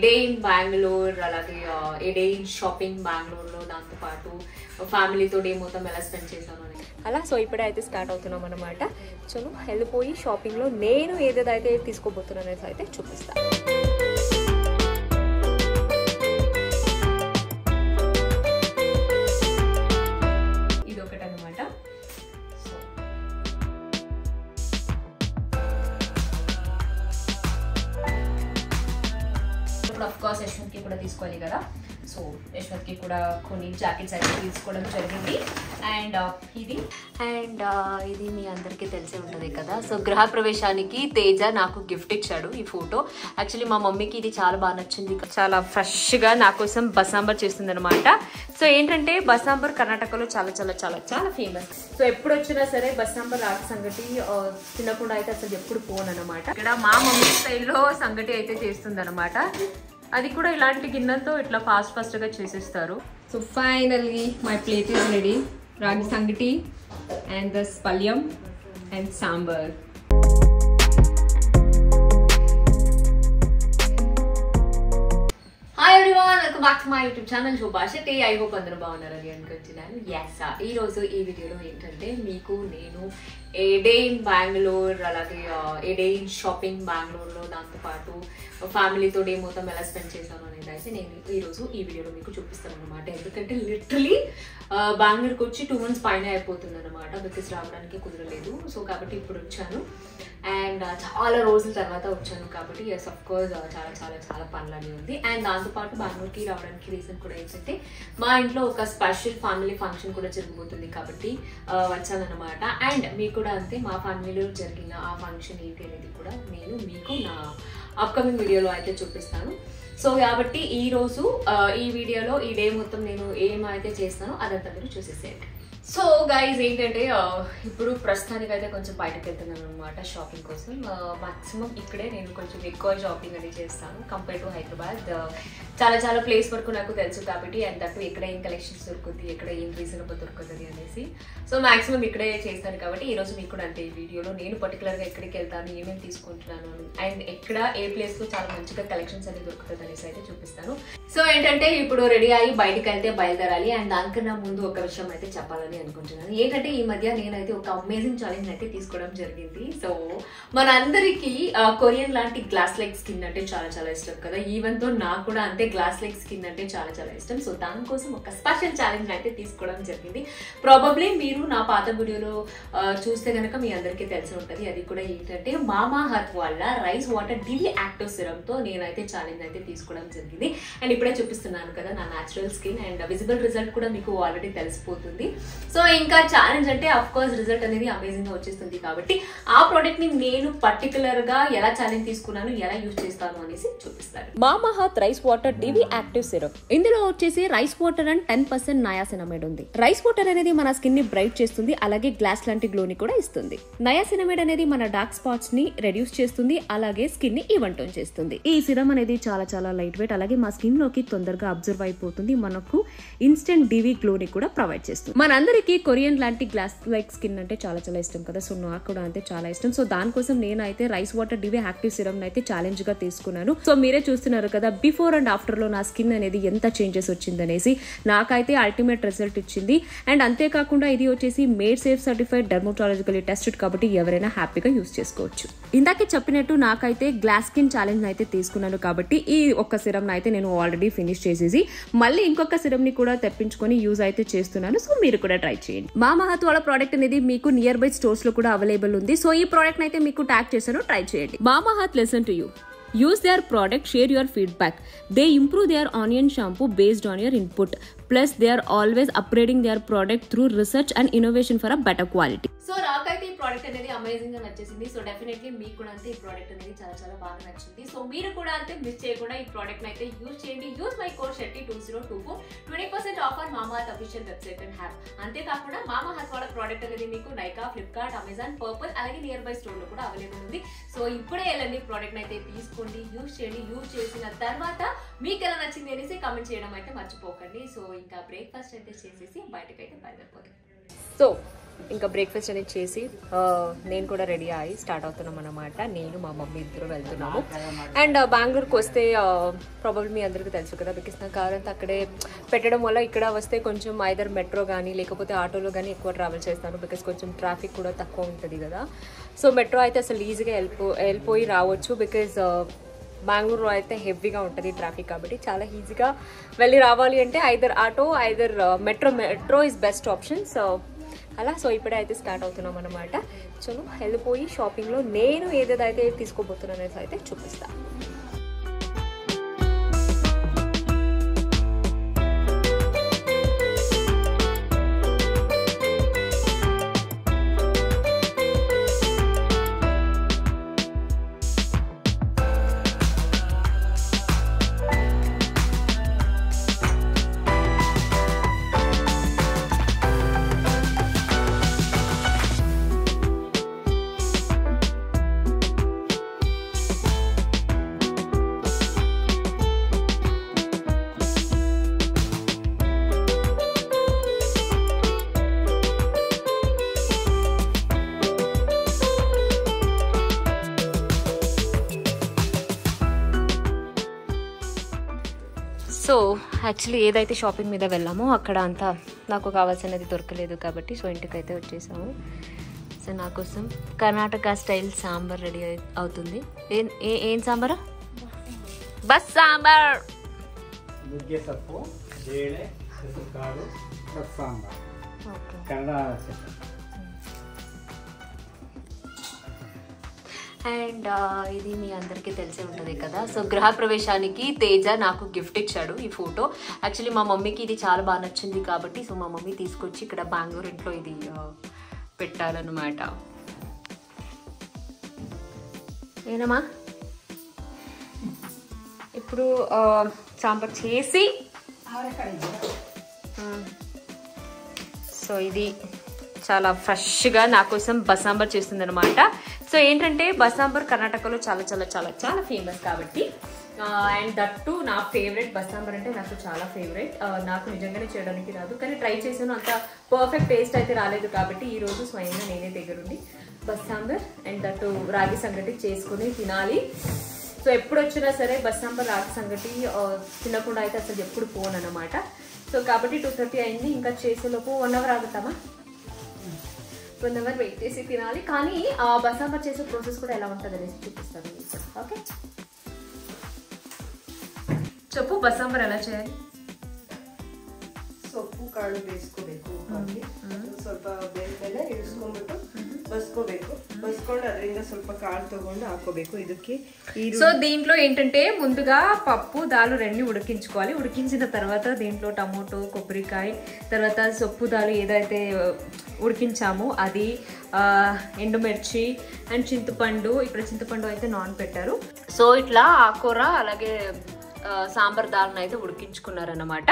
Day in Bengaluru, అలాగే ఏ day in shopping బెంగళూరులో, దాంతోపాటు ఫ్యామిలీతో డే మొత్తం ఎలా స్పెండ్ చేశాను అని అలా. సో ఇప్పుడే అయితే స్టార్ట్ అవుతున్నాం అనమాట. చలో వెళ్ళిపోయి షాపింగ్లో నేను ఏదేదైతే తీసుకోబోతున్నాను అనేది అయితే చూపిస్తాను. ఇదొకటి అనమాట. ఇప్పుడు ఆఫ్ కోర్స్ యశ్వంత్కి కూడా తీసుకోవాలి కదా. సో యశ్వంత్కి కూడా కొన్ని జాకెట్స్ అయితే తీసుకోవడం జరిగింది. అండ్ ఇది మీ అందరికీ తెలిసే ఉంటుంది కదా. సో గృహప్రవేశానికి తేజ నాకు గిఫ్ట్ ఇచ్చాడు ఈ ఫోటో. యాక్చువల్లీ మా మమ్మీకి ఇది చాలా బాగా నచ్చింది. చాలా ఫ్రెష్గా నా కోసం బసాంబర్ చేస్తుంది అనమాట. సో ఏంటంటే బసాంబర్ కర్ణాటకలో చాలా చాలా చాలా చాలా ఫేమస్. సో ఎప్పుడు వచ్చినా సరే బసాంబర్ రాగి సంగటి తినకుండా అయితే అసలు ఎప్పుడు పోను అనమాట. ఇక్కడ మా మమ్మీ స్టైల్లో సంగటి అయితే చేస్తుంది అనమాట. అది కూడా ఇలాంటి గిన్నెలతో ఇట్లా ఫాస్ట్గా చేసేస్తారు. So finally my plate is ready. Ragi sangati and దస్ palyam and sambar. Hi everyone, welcome back to my YouTube channel Shobhashetty. I hope అందరూ బాగున్నారని అనుకుంటున్నాను. ఎస్, ఈరోజు ఈ వీడియోలో ఏంటంటే మీకు నేను ఏ డే ఇన్ బెంగళూరు, అలాగే ఏ డే ఇన్ షాపింగ్ బెంగళూరులో, దాంతోపాటు ఫ్యామిలీతో డే మొత్తం ఎలా స్పెండ్ చేశాను అనేది అయితే నేను ఈరోజు ఈ వీడియోలో మీకు చూపిస్తాను అనమాట. ఎందుకంటే లిటరలీ బెంగళూరుకి వచ్చి 2 months పైన అయిపోతుంది అనమాట. బికాస్ రావడానికి కుదరలేదు. సో కాబట్టి ఇప్పుడు వచ్చాను అండ్ చాలా రోజుల తర్వాత వచ్చాను కాబట్టి ఎస్ ఆఫ్ కోర్స్ చాలా చాలా చాలా పనులని ఉంది. అండ్ దాంతోపాటు బెంగళూరుకి రావడానికి రీజన్ కూడా ఏంటంటే మా ఇంట్లో ఒక స్పెషల్ ఫ్యామిలీ ఫంక్షన్ కూడా జరగబోతుంది కాబట్టి వచ్చానమాట. అండ్ మీకు కూడా అంతే, మా ఫ్యామిలీలో జరిగిన ఆ ఫంక్షన్ ఏంటి అనేది కూడా నేను మీకు నా అప్కమింగ్ వీడియోలో అయితే చూపిస్తాను. సో కాబట్టి ఈరోజు ఈ వీడియోలో ఈ డే మొత్తం నేను ఏమైతే చేస్తానో అదంతా మీరు చూసేసేయండి. సో గైజ్ ఏంటంటే ఇప్పుడు ప్రస్తుతానికైతే కొంచెం బయటకు వెళ్తున్నాను అనమాట షాపింగ్ కోసం. మాక్సిమం ఇక్కడే నేను కొంచెం ఎక్కువ షాపింగ్ అనేది చేస్తాను కంపేర్ టు హైదరాబాద్. చాలా చాలా ప్లేస్ వరకు నాకు తెలుసు కాబట్టి, అండ్ దట్టు ఎక్కడ ఏం కలెక్షన్స్ దొరుకుతుంది, ఎక్కడ ఏం రీజనబుల్ దొరుకుతుంది అనేసి. సో మాక్సిమం ఇక్కడే చేస్తాను కాబట్టి ఈరోజు మీకు కూడా అంతే. ఈ వీడియోలో నేను పర్టికులర్గా ఎక్కడికి వెళ్తాను, ఏమేమి తీసుకుంటున్నాను అండ్ ఎక్కడ ఏ ప్లేస్లో చాలా మంచిగా కలెక్షన్స్ అనేది దొరుకుతుంది అనేసి అయితే చూపిస్తాను. సో ఏంటంటే ఇప్పుడు రెడీ అయ్యి బయటకు వెళ్తే బయలుదేరాలి. అండ్ దానికన్నా ముందు ఒక విషయం అయితే చెప్పాలని అనుకుంటున్నాను. ఏంటంటే ఈ మధ్య నేనైతే ఒక అమేజింగ్ ఛాలెంజ్ అయితే తీసుకోవడం జరిగింది. సో మనందరికీ కొరియన్ లాంటి గ్లాస్ లైక్ స్కిన్ అంటే చాలా చాలా ఇష్టం కదా. ఈవెన్ తో నాకు కూడా అంతే గ్లాస్ లైక్ స్కిన్ అంటే చాలా చాలా ఇష్టం. సో దానికోసం ఒక స్పెషల్ ఛాలెంజ్ అయితే తీసుకోవడం జరిగింది. ప్రాబబ్లీ మీరు నా పాత వీడియోలో చూస్తే కనుక మీ అందరికీ తెలిసి ఉంటుంది. అది కూడా ఏంటంటే మామా హర్త్ వాళ్ళ రైస్ వాటర్ డివి యాక్టివ్ సిరమ్ తో నేనైతే ఛాలెంజ్ అయితే తీసుకోవడం జరిగింది. అండ్ ఇప్పుడే చూపిస్తున్నాను కదా నా natural skin and visible result కూడా మీకు ఆల్రెడీ తెలిసిపోతుంది. సో ఇంకా ఛాలెంజ్ అంటే అఫ్ కోర్స్ రిజల్ట్ అనేది అమేజింగ్ గా వచ్చేస్తుంది కాబట్టి ఆ ప్రోడక్ట్ ని నేను పర్టికులర్ గా ఎలా ఛాలెంజ్ తీసుకున్నాను, ఎలా యూజ్ చేస్తాను అనేసి చూపిస్తాను. మామా హర్త్ రైస్ వాటర్ డివి యాక్టివ్ సిరప్. ఇందులో వచ్చేసి రైస్ వాటర్ అండ్ 10% నయాసినమైడ్ ఉంది. రైస్ వాటర్ అనేది మన స్కిన్ ని బ్రైట్ చేస్తుంది, అలాగే గ్లాస్ లాంటి గ్లో ని కూడా ఇస్తుంది. నయాసినమైడ్ అనేది మన డార్క్ స్పాట్స్ ని రెడ్యూస్ చేస్తుంది, అలాగే స్కిన్ ని ఈవెన్ టోన్ చేస్తుంది. ఈ సిరమ్ అనేది చాలా చాలా లైట్ వెయిట్, అలాగే మా స్కిన్ లోకి తొందరగా అబ్జర్వ్ అయిపోతుంది. మనకు ఇన్స్టెంట్ డివి గ్లో ని కూడా ప్రొవైడ్ చేస్తుంది. మనందరికీ కొరియన్ లాంటి గ్లాస్ లైక్ స్కిన్ అంటే చాలా చాలా ఇష్టం కదా. సో నాకు కూడా అంతే చాలా ఇష్టం. సో దానికోసం నేనైతే రైస్ వాటర్ డివి యాక్టివ్ సిరమ్ అయితే ఛాలెంజ్ గా తీసుకున్నాను. సో మీరే చూస్తున్నారు కదా బిఫోర్ అండ్ ఆఫ్టర్ లో నా స్కిన్ అనేది ఎంత చేంజెస్ వచ్చిందనేసి. నాకైతే అల్టిమేట్ రిజల్ట్ ఇచ్చింది. అండ్ అంతేకాకుండా ఇది వచ్చేసి made safe certified dermatologically tested కాబట్టి ఎవరైనా హ్యాపీగా యూజ్ చేసుకోవచ్చు. ఇందాకే చెప్పినట్టు నాకైతే గ్లాస్ స్కిన్ ఛాలెంజ్ అయితే తీసుకున్నాను కాబట్టి ఈ ఒక్క సిరమ్ అయితే నేను ఆల్రెడీ ఫినిష్ చేసేసి మళ్ళీ ఇంకొక సిరమ్ ని కూడా తెప్పించుకొని యూజ్ అయితే చేస్తున్నాను. సో మీరు కూడా ట్రై చేయండి. మామా హర్త్ వాళ్ళ ప్రోడక్ట్ అనేది మీకు నియర్ బై స్టోర్స్ లో కూడా అవైలబుల్ ఉంది. సో ఈ ప్రోడక్ట్ అయితే మీకు ట్యాగ్ చేశాను, ట్రై చేయండి. మామా earth listen to you. Use their product, share your feedback. They improve their onion shampoo based on your input. Plus, they are always upgrading their product through research and innovation for a better quality. So, నాకైతే ఈ product అనేది amazing గా నచ్చేసింది. So definitely మీకు కూడా అంతే ఈ product అనేది చాలా చాలా బాగా నచ్చింది. సో మీరు కూడా అంతే మిస్ చేయకుండా ఈ ప్రోడక్ట్ అయితే యూజ్ చేయండి. Use my code SHETTY2024 20% off on Mamaearth official website and app. అంతేకాకుండా మామా హర్త్ వాళ్ళ ప్రోడక్ట్ అనేది మీకు నైకా, ఫ్లిప్కార్ట్, అమెజాన్, పర్పుల్ అలాగే నియర్ బై స్టోర్ లో కూడా అవైలబుల్ ఉంది. సో ఇప్పుడే వెళ్ళండి ప్రోడక్ట్ అయితే తీసుకోండి, యూజ్ చేయండి. యూజ్ చేసిన తర్వాత మీకు ఎలా నచ్చింది అనేసి కామెంట్ చేయడం అయితే మర్చిపోకండి. సో ఇంకా బ్రేక్ఫాస్ట్ అయితే చేసేసి బయటకైతే బయలుదేరిపోతుంది. సో ఇంకా బ్రేక్ఫాస్ట్ అనేది చేసి నేను కూడా రెడీ అయ్యి స్టార్ట్ అవుతున్నాం అనమాట. నేను మా మమ్మీ ఇద్దరు వెళ్తున్నాము. అండ్ బెంగళూరుకి వస్తే ప్రాబబ్లీ మీ అందరికీ తెలుసు కదా, బికాస్ నా కార్ అంతా అక్కడే పెట్టడం వల్ల ఇక్కడ వస్తే కొంచెం ఐదర్ మెట్రో కానీ లేకపోతే ఆటోలో కానీ ఎక్కువ ట్రావెల్ చేస్తాను, బికాస్ కొంచెం ట్రాఫిక్ కూడా తక్కువ ఉంటుంది కదా. సో మెట్రో అయితే అసలు ఈజీగా వెళ్ళిపోయి రావచ్చు, బికాజ్ బెంగళూరులో అయితే హెవీగా ఉంటుంది ట్రాఫిక్, కాబట్టి చాలా ఈజీగా వెళ్ళి రావాలి అంటే either auto either metro is best option. So అలా సో ఇప్పుడే అయితే స్టార్ట్ అవుతున్నాం అనమాట. చలో వెళ్ళిపోయి షాపింగ్లో నేను ఏదేదైతే తీసుకోబోతున్నాను అనేది అయితే చూపిస్తాను. సో యాక్చువల్లీ ఏదైతే షాపింగ్ మీద వెళ్ళామో అక్కడ అంతా నాకు కావాల్సినది దొరకలేదు కాబట్టి సో ఇంటికైతే వచ్చేసాము. సో నా కోసం కర్ణాటక స్టైల్ సాంబార్ రెడీ అవుతుంది. ఏం సాంబారా? బస్ సాంబార్. అండ్ ఇది మీ అందరికీ తెలిసే ఉంటుంది కదా. సో గృహప్రవేశానికి తేజ నాకు గిఫ్ట్ ఇచ్చాడు ఈ ఫోటో. యాక్చువల్లీ మా మమ్మీకి ఇది చాలా బాగా నచ్చింది కాబట్టి సో మా మమ్మీ తీసుకొచ్చి ఇక్కడ బెంగళూరు ఇంట్లో ఇది పెట్టాలన్నమాట. ఏనమ్మా ఇప్పుడు సాంబార్ చేసి సో ఇది చాలా ఫ్రెష్గా నా కోసం బసాంబార్ చేస్తుంది అనమాట. సో ఏంటంటే బసాంబార్ కర్ణాటకలో చాలా చాలా చాలా చాలా ఫేమస్ కాబట్టి అండ్ దట్ టు నా ఫేవరెట్ బసాంబార్ అంటే నాకు చాలా ఫేవరెట్. నాకు నిజంగానే చేయడానికి రాదు కానీ ట్రై చేసాను, అంత పర్ఫెక్ట్ టేస్ట్ అయితే రాలేదు కాబట్టి ఈరోజు స్వయంగా నేనే దగ్గరుండి బసాంబార్ అండ్ దట్ టు రాగి సంగటి చేసుకుని తినాలి. సో ఎప్పుడు వచ్చినా సరే బసాంబార్ రాగి సంగటి తినకుండా అయితే అసలు ఎప్పుడు పోను అనమాట. సో కాబట్టి 2:30 అయింది, ఇంకా చేసేలోపు 1 అవర్ ఆగుతామా, 1 అవర్ వెయిట్ చేసి తినాలి. కానీ బసాంబార్ చేసే ప్రాసెస్ కూడా ఎలా ఉంటుంది అనేసి చూపిస్తాను మీకు. ఓకే చెప్పు, బసాంబార్ ఎలా చేయాలి? ಸೊಪ್ಪು ಕಾಳು ಬೇಯಿಸ್ಕೋಬೇಕು, ಸ್ವಲ್ಪ ಬೆಂದ್ಮೇಲೆ ಇಳಿಸ್ಕೊಂಡ್ಬಿಟ್ಟು ಬಸ್ಕೋಬೇಕು. ಬಸ್ಕೊಂಡು ಅದರಿಂದ ಸ್ವಲ್ಪ ಕಾಳು ತಗೊಂಡು ಹಾಕೋಬೇಕು. ಇದಕ್ಕೆ సో దీంట్లో ఏంటంటే ముందుగా పప్పు దాలు రెండు ఉడికించుకోవాలి. ఉడికించిన తర్వాత దీంట్లో టమోటో, కొబ్బరికాయ, తర్వాత సొప్పు దాలు ఏదైతే ఉడికించామో అది, ఎండుమిర్చి అండ్ చింతపండు. ఇక్కడ చింతపండు అయితే నాన్ పెట్టారు. సో ఇట్లా ఆకుకూర అలాగే సాంబార్ దాల్ని అయితే ఉడికించుకున్నారనమాట.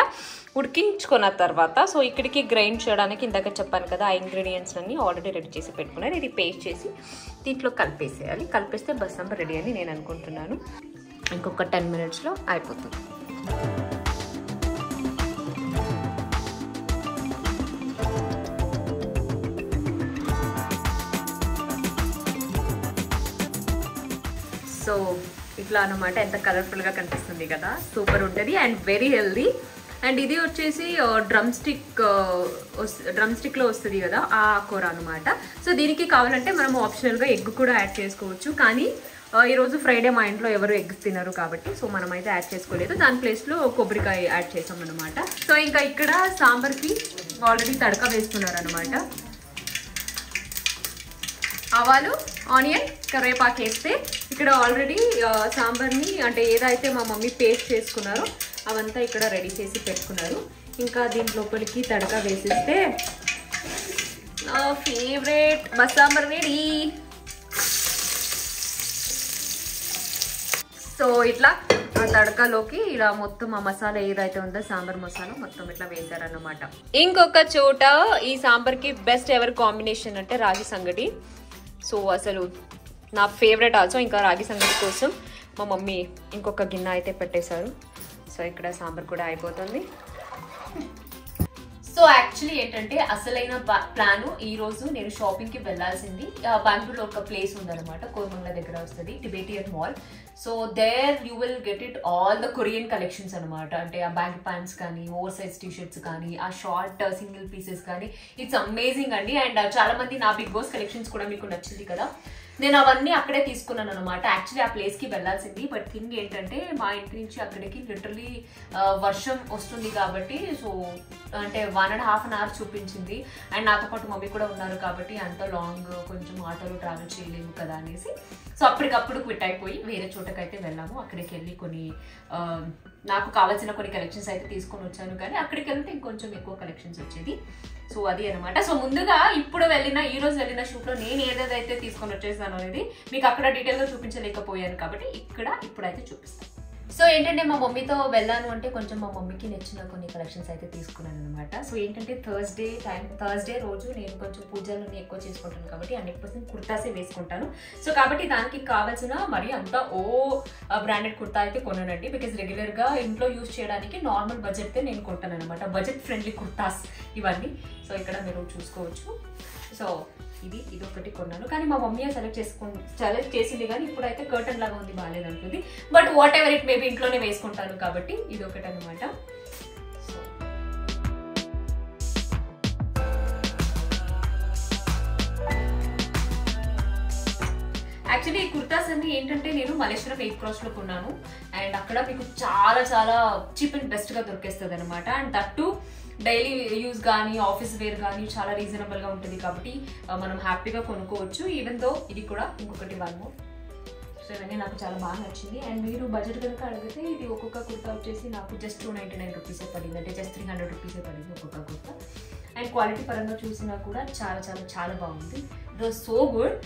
ఉడికించుకున్న తర్వాత సో ఇక్కడికి గ్రైండ్ చేయడానికి ఇందాక చెప్పాను కదా ఆ ఇంగ్రీడియంట్స్ అన్ని ఆల్రెడీ రెడీ చేసి పెట్టుకున్నాను. ఇది పేస్ట్ చేసి దీంట్లో కలిపేసేయాలి. కలిపేస్తే బసాంబార్ రెడీ అని నేను అనుకుంటున్నాను. ఇంకొక 10 minutesలో అయిపోతుంది. సో ఇట్లా అనమాట, ఎంత కలర్ఫుల్గా కనిపిస్తుంది కదా, సూపర్ ఉంటుంది అండ్ వెరీ హెల్దీ. అండ్ ఇది వచ్చేసి డ్రమ్ స్టిక్లో వస్తుంది కదా ఆ కూర అనమాట. సో దీనికి కావాలంటే మనం ఆప్షనల్గా ఎగ్ కూడా యాడ్ చేసుకోవచ్చు, కానీ ఈరోజు ఫ్రైడే మా ఇంట్లో ఎవరు ఎగ్ తినరు కాబట్టి సో మనం అయితే యాడ్ చేసుకోలేదు. దాని ప్లేస్లో కొబ్బరికాయ యాడ్ చేసాం అనమాట. సో ఇంకా ఇక్కడ సాంబార్కి ఆల్రెడీ తడక వేస్తున్నారు అనమాట. ఆవాలు, ఆనియన్, కరివేపాకు వేస్తే ఇక్కడ ఆల్రెడీ సాంబార్ని అంటే ఏదైతే మా మమ్మీ పేస్ట్ చేసుకున్నారో అవంతా ఇక్కడ రెడీ చేసి పెట్టుకున్నారు. ఇంకా దీని లోపలికి తడక వేసిస్తే నా ఫేవరెట్ బసాంబార్ రెడీ. సో ఇట్లా ఆ తడకలోకి ఇలా మొత్తం ఆ మసాలా ఏదైతే ఉందో సాంబార్ మసాలా మొత్తం ఇట్లా వేసారన్నమాట. ఇంకొక చోట ఈ సాంబార్కి బెస్ట్ ఎవర్ కాంబినేషన్ అంటే రాగి సంగటి. సో అసలు నా ఫేవరెట్ ఆల్సో. ఇంకా రాగి సంగటి కోసం మా మమ్మీ ఇంకొక గిన్నె అయితే పెట్టేశారు. సో ఇక్కడ సాంబార్ కూడా అయిపోతుంది. సో సో యాక్చువల్లీ ఏంటంటే అసలైన ప్లాన్ ఈ రోజు నేను షాపింగ్ కి వెళ్లాల్సింది. బెంగళూరులో ఒక ప్లేస్ ఉందన్నమాట, కోరమంగళ దగ్గర వస్తుంది, Tibetan mall. So there you will get it all the Korean collections అనమాట. అంటే ఆ బ్యాగ్ ప్యాంట్స్ కానీ, ఓవర్ సైజ్ టీషర్ట్స్ కానీ, ఆ షార్ట్ సింగిల్ పీసెస్ కానీ, ఇట్స్ అమేజింగ్ అండి. అండ్ చాలా మంది నా బిగ్ బాస్ కలెక్షన్స్ కూడా మీకు నచ్చింది కదా, నేను అవన్నీ అక్కడే తీసుకున్నాను అనమాట. యాక్చువల్లీ ఆ ప్లేస్కి వెళ్ళాల్సింది, బట్ థింగ్ ఏంటంటే మా ఇంటి నుంచి అక్కడికి లిటరలీ వర్షం వస్తుంది కాబట్టి, సో అంటే 1.5 hours చూపించింది. అండ్ నాతో పాటు మమ్మీ కూడా ఉన్నారు కాబట్టి అంత లాంగ్ కొంచెం ఆటోలో ట్రావెల్ చేయలేము కదా అనేసి, సో అప్పటికప్పుడు క్విట్ అయిపోయి వేరే చోటకైతే వెళ్ళాము. అక్కడికి వెళ్ళి కొన్ని నాకు కావాల్సిన కొన్ని కలెక్షన్స్ అయితే తీసుకొని వచ్చాను, కానీ అక్కడికి వెళ్తే ఇంకొంచెం ఎక్కువ కలెక్షన్స్ వచ్చేది. సో అది అనమాట. సో ముందుగా ఈ రోజు వెళ్ళిన షూట్ లో నేను ఏదైతే తీసుకొని వచ్చేసాను అనేది మీకు అక్కడ డీటెయిల్ గా చూపించలేకపోయాను కాబట్టి ఇప్పుడైతే చూపిస్తాను. సో ఏంటంటే మా మమ్మీతో వెళ్ళాను అంటే కొంచెం మా మమ్మీకి నచ్చిన కొన్ని కలెక్షన్స్ అయితే తీసుకున్నాను అనమాట. సో ఏంటంటే థర్స్డే రోజు నేను కొంచెం పూజలను ఎక్కువ చేసుకుంటాను కాబట్టి 100% కుర్తాసే వేసుకుంటాను. సో కాబట్టి దానికి కావాల్సిన మరి అంత బ్రాండెడ్ కుర్తా అయితే కొననండి, బికాజ్ రెగ్యులర్ గా ఇంట్లో యూజ్ చేయడానికి నార్మల్ బడ్జెట్ నేను కొంటాను అనమాట. బడ్జెట్ ఫ్రెండ్లీ కుర్తాస్ ఇవన్నీ. సో ఇక్కడ మీరు చూసుకోవచ్చు. సో ఇది ఒకటి కొన్నాను, కానీ మా మమ్మీ సెలెక్ట్ చేసింది, కానీ ఇప్పుడైతే కర్టన్ లాగా ఉంది, బాగాలేదంటుంది. But whatever it maybe ఇంట్లోనే వేసుకుంటాను కాబట్టి ఇది ఒకటి అనమాట. యాక్చువల్లీ ఈ కుర్తాస్ అన్ని ఏంటంటే నేను మలేషియా 8 Cross లో కొన్నాను. అండ్ అక్కడ మీకు చాలా చాలా చీప్ అండ్ బెస్ట్ గా దొరికేస్తుంది అనమాట. అండ్ దట్టు డైలీ యూజ్ కానీ ఆఫీస్ వేర్ కానీ చాలా రీజనబుల్ గా ఉంటుంది కాబట్టి మనం హ్యాపీగా కొనుక్కోవచ్చు. ఈవెన్ దో ఇది కూడా ఇంకొకటి 1 more. సో ఇవన్నీ నాకు చాలా బాగా నచ్చింది. అండ్ మీరు బడ్జెట్ కనుక అడిగితే ఇది ఒక్కొక్క కుర్తా వచ్చేసి నాకు జస్ట్ 299 రూపీసే పడింది, అంటే జస్ట్ 300 రూపీసే పడింది ఒక్కొక్క కుర్తా. అండ్ క్వాలిటీ పరంగా చూసినా కూడా చాలా చాలా చాలా బాగుంది. ఇట్ వాజ్ సో గుడ్,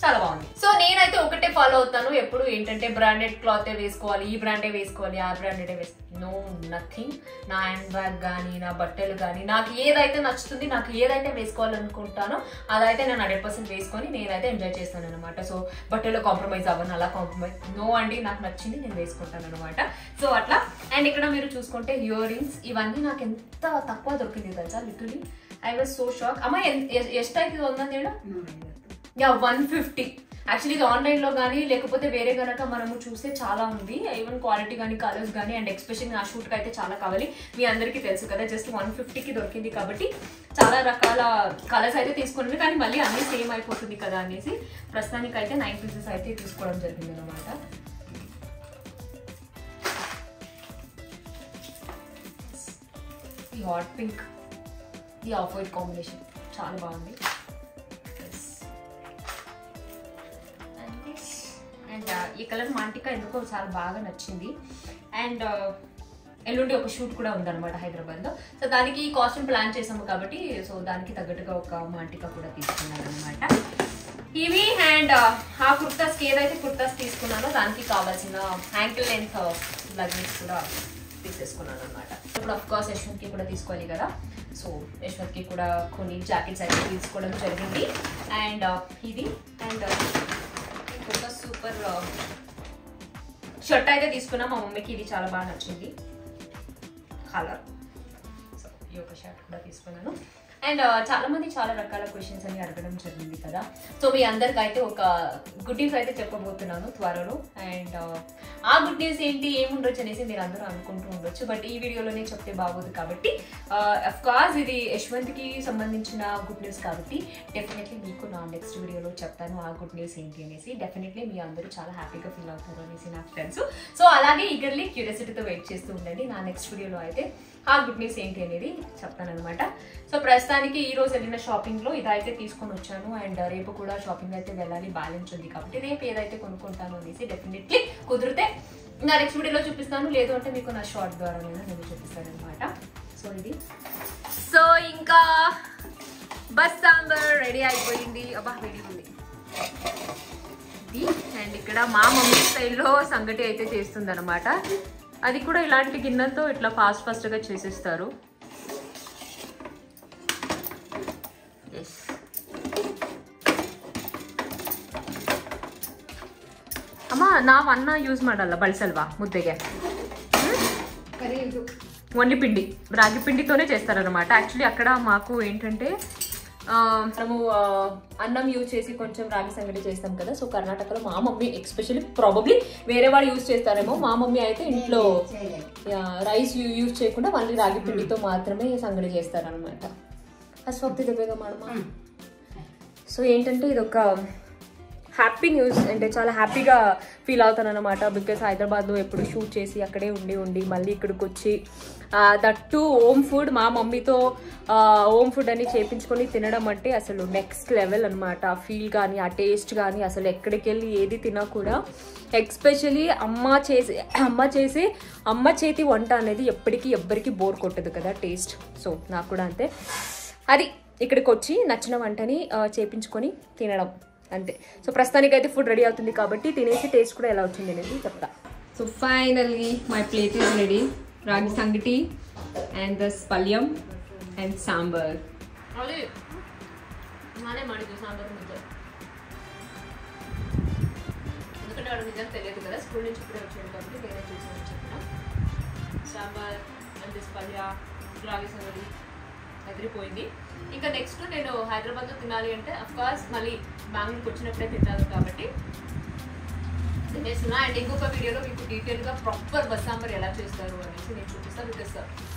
చాలా బాగుంది. సో నేనైతే ఒకటే ఫాలో అవుతాను ఎప్పుడు, ఏంటంటే బ్రాండెడ్ క్లాత్ వేసుకోవాలి, ఈ బ్రాండే వేసుకోవాలి, ఆ బ్రాండెడే వేసుకోవాలి. No nothing. నా హ్యాండ్ బ్యాగ్ కానీ, నా బట్టలు కానీ, నాకు ఏదైతే నచ్చుతుంది, నాకు ఏదైతే వేసుకోవాలనుకుంటానో అదైతే నేను 100% వేసుకొని నేనైతే ఎంజాయ్ చేస్తాను అనమాట. సో బట్టల్లో కాంప్రమైజ్ అవ్వను, అలా కాంప్రమైజ్ నో అండి, నాకు నచ్చింది నేను వేసుకుంటాను అనమాట. సో అట్లా. అండ్ ఇక్కడ మీరు చూసుకుంటే ఇయర్ రింగ్స్ ఇవన్నీ నాకు ఎంత తక్కువ దొరికింది తెలుసా, literally I was so shock. అమ్మా ఎಷ್ಟైతే ఉందని 150. యాక్చువల్లీ ఇది ఆన్లైన్లో కానీ లేకపోతే వేరే కనుక మనము చూస్తే చాలా ఉంది, ఈవెన్ క్వాలిటీ కానీ కలర్స్ కానీ. అండ్ ఎక్స్పెషల్లీ నా షూట్కి అయితే చాలా కావాలి, మీ అందరికీ తెలుసు కదా. జస్ట్ 150కి దొరికింది కాబట్టి చాలా రకాల కలర్స్ అయితే తీసుకున్నాను, కానీ మళ్ళీ అన్నీ సేమ్ అయిపోతుంది కదా అనేసి ప్రస్తుతానికి అయితే 9 pieces అయితే తీసుకోవడం జరిగింది అనమాట. ఈ హాట్ పింక్, ఈ ఆఫ్ వైట్ కాంబినేషన్ చాలా బాగుంది. అండ్ ఈ కలర్ మాంటికా ఎందుకో చాలా బాగా నచ్చింది. అండ్ ఎల్లుండి ఒక షూట్ కూడా ఉందన్నమాట హైదరాబాద్లో. సో దానికి కాస్ట్యూమ్ ప్లాన్ చేసాము కాబట్టి సో దానికి తగ్గట్టుగా ఒక మాంటికా కూడా తీసుకున్నాను అనమాట. ఇవి అండ్ ఆ కుర్తాస్కి ఏదైతే కుర్తాస్ తీసుకున్నానో దానికి కావాల్సిన యాంకిల్ లెంత్ లగేజ్ కూడా తీసేసుకున్నాను అనమాట. ఇప్పుడు అఫ్ కోర్స్ యశ్వంత్కి కూడా తీసుకోవాలి కదా, సో యశ్వంత్కి కూడా కొన్ని జాకెట్స్ అయితే తీసుకోవడం జరిగింది. అండ్ ఇది అండ్ ఒక సూపర్ షర్ట్ అయితే తీసుకున్నా, మా మమ్మీకి ఇది చాలా బాగా నచ్చింది కలర్. సో ఈ ఒక షర్ట్ కూడా తీసుకున్నాను. అండ్ చాలా మంది చాలా రకాల క్వశ్చన్స్ అని అడగడం జరిగింది కదా, సో మీ అందరికి అయితే ఒక గుడ్ న్యూస్ అయితే చెప్పబోతున్నాను త్వరలో. అండ్ ఆ గుడ్ న్యూస్ ఏంటి ఏముండొచ్చు అనేసి మీరు అందరూ అనుకుంటూ ఉండొచ్చు, బట్ ఈ వీడియోలోనే చెప్తే బాగోదు కాబట్టి అఫ్ కోర్స్ ఇది యశ్వంత్కి సంబంధించిన గుడ్ న్యూస్ కాబట్టి డెఫినెట్లీ మీకు నా నెక్స్ట్ వీడియోలో చెప్తాను ఆ గుడ్ న్యూస్ ఏంటి అనేసి. డెఫినెట్లీ మీ అందరూ చాలా హ్యాపీగా ఫీల్ అవుతారు అనేసి నాకు తెలుసు. సో అలాగే ఈగర్లీ క్యూరియాసిటీతో వెయిట్ చేస్తూ ఉండండి. నా నెక్స్ట్ వీడియోలో అయితే ఆ గుడ్ న్యూస్ ఏంటి అనేది చెప్తానమాట. సో ప్రస్తుతానికి ఈ రోజు వెళ్ళిన షాపింగ్లో ఇదైతే తీసుకొని వచ్చాను. అండ్ రేపు కూడా షాపింగ్ అయితే వెళ్ళాలి, బ్యాలెన్స్ ఉంది కాబట్టి రేపు ఏదైతే కొనుక్కుంటాను అనేసి డెఫినెట్లీ కుదిరితే నా నెక్స్ట్ వీడియోలో చూపిస్తాను, లేదు అంటే మీకు నా షార్ట్ ద్వారా నేను చూపిస్తాను అనమాట. సో ఇది సో ఇంకా బస్ సాంబార్ రెడీ అయిపోయింది. అబ్బా రెడీ ఉంది ఇది. అండ్ ఇక్కడ మా మమ్మీ స్టైల్లో సంగటి అయితే చేస్తుంది అనమాట. అది కూడా ఇలాంటి గిన్నెలతో ఇట్లా ఫాస్ట్గా చేసేస్తారు. ಅಮ್ಮ ನಾವು ಅನ್ನ ಯೂಸ್ ಮಾಡಲ್ಲ, ಬಳಸಲ್ವಾ ಮುದ್ದೆಗೆ? ఓన్లీ పిండి, రాగి పిండితోనే చేస్తారనమాట. యాక్చువల్లీ అక్కడ మాకు ఏంటంటే మనము అన్నం యూజ్ చేసి కొంచెం రాగి సంగటి చేస్తాం కదా. సో కర్ణాటకలో మా మమ్మీ ఎస్పెషల్లీ ప్రాబబ్లీ వేరే వాళ్ళు యూజ్ చేస్తారేమో, మా మమ్మీ అయితే ఇంట్లో రైస్ యూజ్ చేయకుండా మళ్ళీ రాగి పిండితో మాత్రమే సంగటి చేస్తారనమాట. అస్వక్తి దెబ్బగా మేడం. సో ఏంటంటే ఇది ఒక హ్యాపీ న్యూస్, అంటే చాలా హ్యాపీగా ఫీల్ అవుతాను అనమాట. బికాస్ హైదరాబాద్లో ఎప్పుడు షూట్ చేసి అక్కడే ఉండి మళ్ళీ ఇక్కడికి వచ్చి దట్టు హోమ్ ఫుడ్ మా మమ్మీతో హోమ్ ఫుడ్ అని చేపించుకొని తినడం అంటే అసలు నెక్స్ట్ లెవెల్ అనమాట. ఆ ఫీల్ కానీ ఆ టేస్ట్ కానీ అసలు ఎక్కడికి వెళ్ళి ఏది తినా కూడా, ఎస్పెషలీ అమ్మ చేతి వంట అనేది ఎవ్వరికి బోర్ కొట్టదు కదా టేస్ట్. సో నాకు కూడా అంతే. అది ఇక్కడికి వచ్చి నచ్చిన వంటని చేపించుకొని తినడం అంతే. సో ప్రస్తుతానికైతే ఫుడ్ రెడీ అవుతుంది కాబట్టి తినేసి టేస్ట్ కూడా ఎలా వచ్చింది అనేది చెప్తా. So finally my plate is ready. Ragi sangati and దస్ పల్యం అండ్ సాంబార్. ఎందుకంటే వాడు నిజంగా తెలియదు కదా, స్కూల్ నుంచి ఇప్పుడే వచ్చాడు కాబట్టి నేనే చూసాను చెప్పిన. సాంబార్ అండ్ దిస్ పల్యా, రాగి సంగటి అదిరిపోయింది. ఇంకా నెక్స్ట్ నేను హైదరాబాద్లో తినాలి అంటే అఫ్కోర్స్ మళ్ళీ బెంగళూరుకి వచ్చినప్పుడే తింటాను కాబట్టి తినేస్తున్నా. అండ్ ఇంకొక వీడియోలో మీకు డీటెయిల్గా ప్రాపర్ బస్ సాంబార్ ఎలా చేస్తారు అనేసి నేను చూపిస్తాను. బికాస్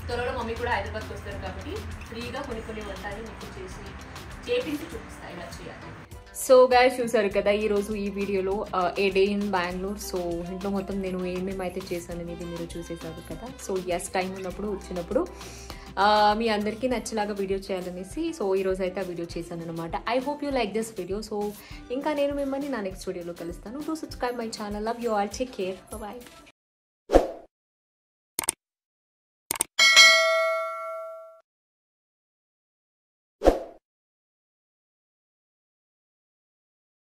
త్వరలో మమ్మీ కూడా హైదరాబాద్కి వస్తారు కాబట్టి ఫ్రీగా కొన్ని వంటలు మీకు చేపించి చూపిస్తాను ఇలా చేయాలి. సో గైస్ చూసారు కదా ఈరోజు ఈ వీడియోలో ఏ డే ఇన్ బెంగళూరు. సో ఇంట్లో మొత్తం నేను ఏమేమైతే చేశాను అనేది మీరు చూసేసారు కదా. సో ఎస్ టైం ఉన్నప్పుడు వచ్చినప్పుడు మీ అందరికీ నచ్చేలాగా వీడియో చేయాలనేసి సో ఈరోజు అయితే ఆ వీడియో చేశాను అనమాట. I hope you like this video. So ఇంకా నేను మిమ్మల్ని నా నెక్స్ట్ వీడియోలో కలుస్తాను. Do subscribe my channel. Love you all. Take care. Bye.